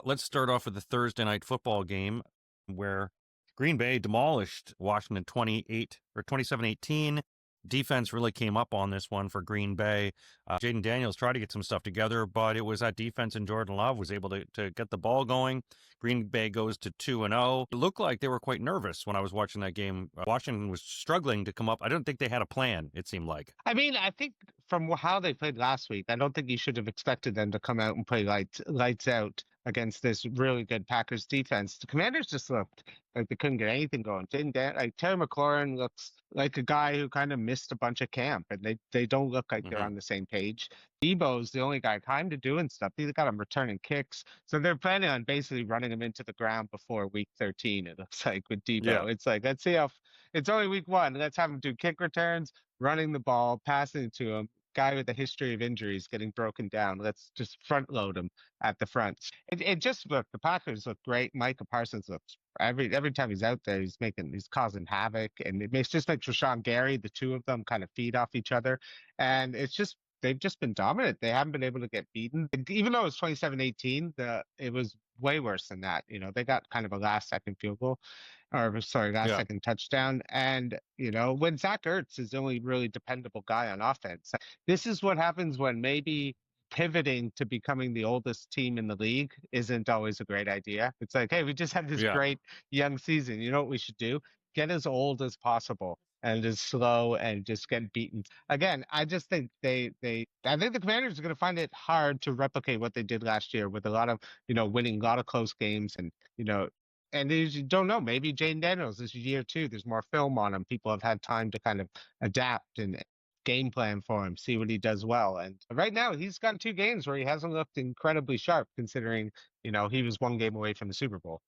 Let's start off with the Thursday night football game where Green Bay demolished Washington 28 or 27-18. Defense really came up on this one for Green Bay. Jaden Daniels tried to get some stuff together, but it was that defense, and Jordan Love was able to get the ball going. Green Bay goes to 2-0. It looked like they were quite nervous when I was watching that game. Washington was struggling to come up. I don't think they had a plan, it seemed like. I mean, I think from how they played last week, I don't think you should have expected them to come out and play lights out against this really good Packers defense. The Commanders just looked like they couldn't get anything going. Like Terry McLaurin looks like a guy who kind of missed a bunch of camp, and they don't look like they're on the same page. Debo's the only guy kind of doing stuff. He's got him returning kicks, so they're planning on basically running him into the ground before week 13. It looks like with Yeah. Debo, it's like let's see how. It's only week 1. Let's have him do kick returns, running the ball, passing it to him. Guy with a history of injuries getting broken down. Let's just front load him at the front. It just looked, the Packers look great. Micah Parsons looks every time he's out there, he's causing havoc, and just makes Rashawn Gary, the two of them kind of feed off each other, and they've just been dominant. They haven't been able to get beaten, even though it was 27-18. It was way worse than that. They got kind of a last second field goal, or sorry, last Yeah. second touchdown. And when Zach Ertz is the only really dependable guy on offense, this is what happens when maybe pivoting to becoming the oldest team in the league isn't always a great idea. It's like, hey, we just had this Yeah. great young season. You know what we should do? Get as old as possible and as slow and just get beaten. Again, I just think I think the Commanders are going to find it hard to replicate what they did last year with a lot of, winning a lot of close games, and you don't know, maybe Jaden Daniels this year too. There's more film on him. People have had time to kind of adapt and game plan for him, see what he does well. And right now, he's gotten 2 games where he hasn't looked incredibly sharp, considering he was 1 game away from the Super Bowl.